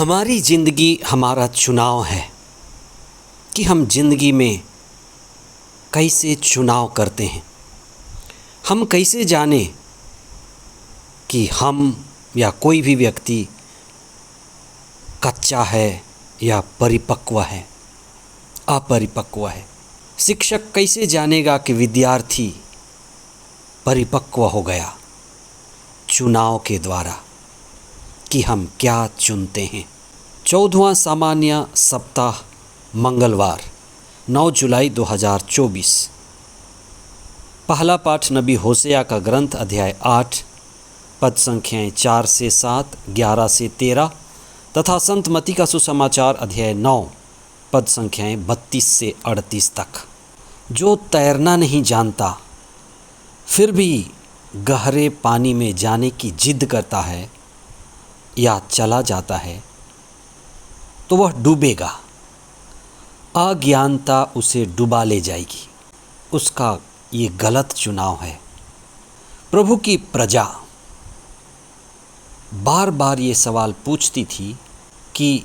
हमारी ज़िंदगी हमारा चुनाव है कि हम ज़िंदगी में कैसे चुनाव करते हैं। हम कैसे जाने कि हम या कोई भी व्यक्ति कच्चा है या परिपक्व है, अपरिपक्व है। शिक्षक कैसे जानेगा कि विद्यार्थी परिपक्व हो गया? चुनाव के द्वारा कि हम क्या चुनते हैं। 14वां सामान्य सप्ताह मंगलवार 9 जुलाई 2024। पहला पाठ नबी होसेया का ग्रंथ अध्याय 8 पद संख्याएं 4 से 7, 11 से 13 तथा संत मत्ती का सुसमाचार अध्याय 9 पद संख्याएं 32 से 38 तक। जो तैरना नहीं जानता फिर भी गहरे पानी में जाने की जिद करता है या चला जाता है तो वह डूबेगा। अज्ञानता उसे डुबा ले जाएगी। उसका ये गलत चुनाव है। प्रभु की प्रजा बार बार ये सवाल पूछती थी कि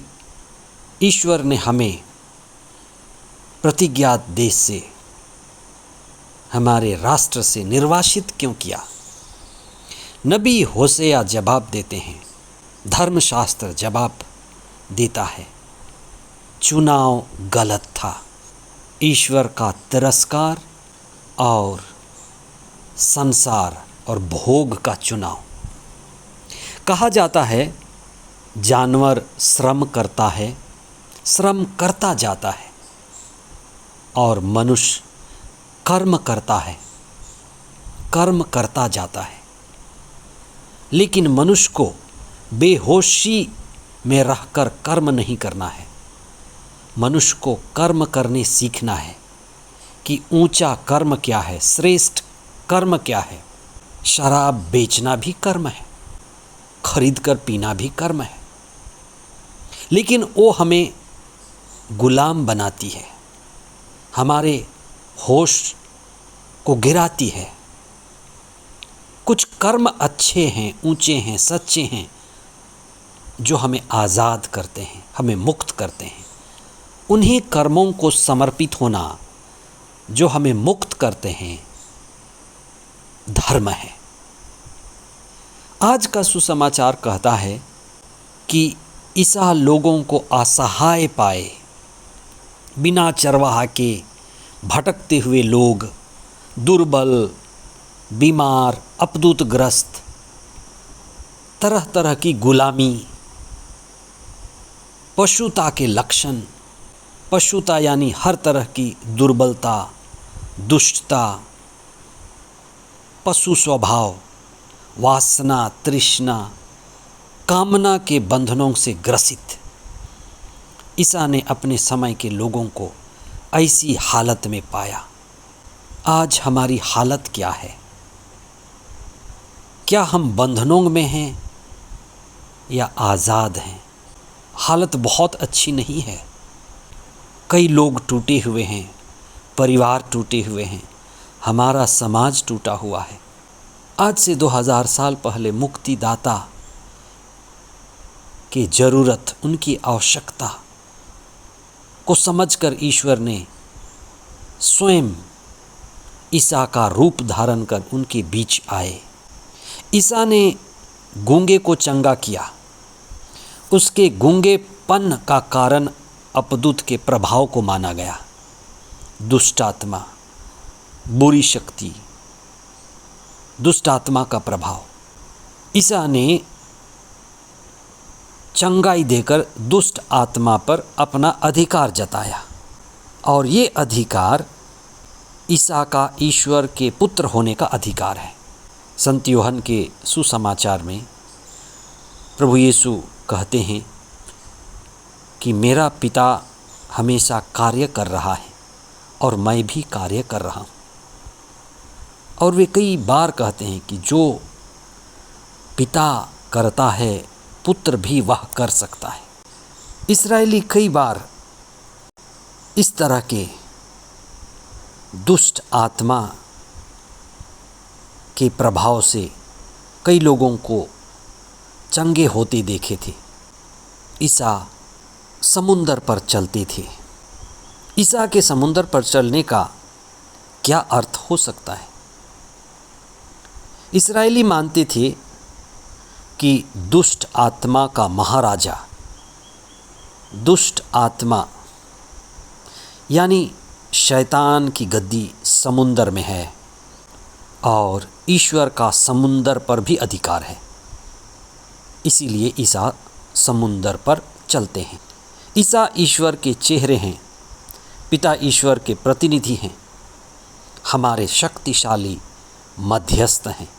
ईश्वर ने हमें प्रतिज्ञात देश से, हमारे राष्ट्र से निर्वासित क्यों किया। नबी होसेया जवाब देते हैं, धर्मशास्त्र जवाब देता है, चुनाव गलत था। ईश्वर का तिरस्कार और संसार और भोग का चुनाव। कहा जाता है जानवर श्रम करता है, श्रम करता जाता है और मनुष्य कर्म करता है, कर्म करता जाता है। लेकिन मनुष्य को बेहोशी में रहकर कर्म नहीं करना है। मनुष्य को कर्म करने सीखना है कि ऊंचा कर्म क्या है, श्रेष्ठ कर्म क्या है। शराब बेचना भी कर्म है, खरीद कर पीना भी कर्म है। लेकिन वो हमें गुलाम बनाती है, हमारे होश को गिराती है। कुछ कर्म अच्छे हैं, ऊंचे हैं, सच्चे हैं, जो हमें आज़ाद करते हैं, हमें मुक्त करते हैं। उन्हीं कर्मों को समर्पित होना जो हमें मुक्त करते हैं, धर्म है। आज का सुसमाचार कहता है कि ईसा लोगों को असहाय पाए, बिना चरवाहा के भटकते हुए लोग, दुर्बल, बीमार, अपदूतग्रस्त, तरह तरह की गुलामी, पशुता के लक्षण। पशुता यानी हर तरह की दुर्बलता, दुष्टता, पशु स्वभाव, वासना, तृष्णा, कामना के बंधनों से ग्रसित ईसा ने अपने समय के लोगों को ऐसी हालत में पाया। आज हमारी हालत क्या है? क्या हम बंधनों में हैं या आज़ाद हैं? हालत बहुत अच्छी नहीं है। कई लोग टूटे हुए हैं, परिवार टूटे हुए हैं, हमारा समाज टूटा हुआ है। आज से 2000 साल पहले मुक्तिदाता की ज़रूरत, उनकी आवश्यकता को समझकर ईश्वर ने स्वयं ईसा का रूप धारण कर उनके बीच आए। ईसा ने गूंगे को चंगा किया। उसके गूंगेपन का कारण अपदूत के प्रभाव को माना गया। दुष्ट आत्मा, बुरी शक्ति, दुष्ट आत्मा का प्रभाव। ईसा ने चंगाई देकर दुष्ट आत्मा पर अपना अधिकार जताया और ये अधिकार ईसा का ईश्वर के पुत्र होने का अधिकार है। संत यूहन्ना के सुसमाचार में प्रभु यीशु कहते हैं कि मेरा पिता हमेशा कार्य कर रहा है और मैं भी कार्य कर रहा हूँ। और वे कई बार कहते हैं कि जो पिता करता है पुत्र भी वह कर सकता है। इस्राएली कई बार इस तरह के दुष्ट आत्मा के प्रभाव से कई लोगों को चंगे होते देखे थे। ईसा समुंदर पर चलते थे। ईसा के समुंदर पर चलने का क्या अर्थ हो सकता है? इस्राएली मानते थे कि दुष्ट आत्मा का महाराजा, दुष्ट आत्मा यानी शैतान की गद्दी समुंदर में है और ईश्वर का समुंदर पर भी अधिकार है। इसीलिए ईसा समुंदर पर चलते हैं। ईसा ईश्वर के चेहरे हैं, पिता ईश्वर के प्रतिनिधि हैं, हमारे शक्तिशाली मध्यस्थ हैं।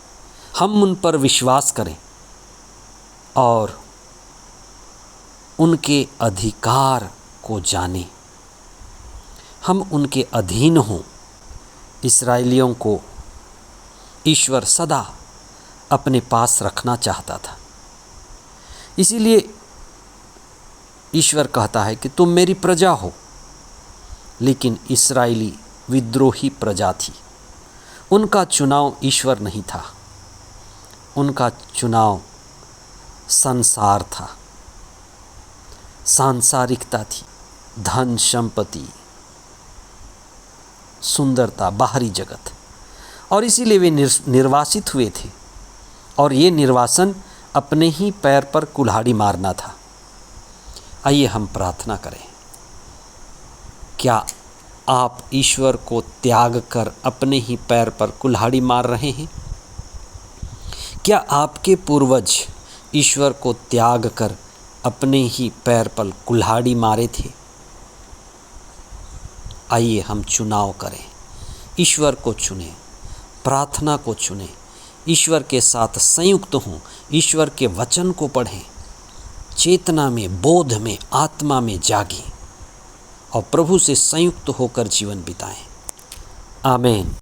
हम उन पर विश्वास करें और उनके अधिकार को जानें, हम उनके अधीन हों। इस्राएलियों को ईश्वर सदा अपने पास रखना चाहता था। इसीलिए ईश्वर कहता है कि तुम मेरी प्रजा हो। लेकिन इस्राएली विद्रोही प्रजा थी। उनका चुनाव ईश्वर नहीं था, उनका चुनाव संसार था, सांसारिकता थी, धन संपत्ति, सुंदरता, बाहरी जगत। और इसीलिए वे निर्वासित हुए थे और ये निर्वासन अपने ही पैर पर कुल्हाड़ी मारना था। आइए हम प्रार्थना करें। क्या आप ईश्वर को त्याग कर अपने ही पैर पर कुल्हाड़ी मार रहे हैं? क्या आपके पूर्वज ईश्वर को त्याग कर अपने ही पैर पर कुल्हाड़ी मारे थे? आइए हम चुनाव करें, ईश्वर को चुनें, प्रार्थना को चुनें, ईश्वर के साथ संयुक्त हों, ईश्वर के वचन को पढ़ें, चेतना में, बोध में, आत्मा में जागें और प्रभु से संयुक्त होकर जीवन बिताएं। आमीन।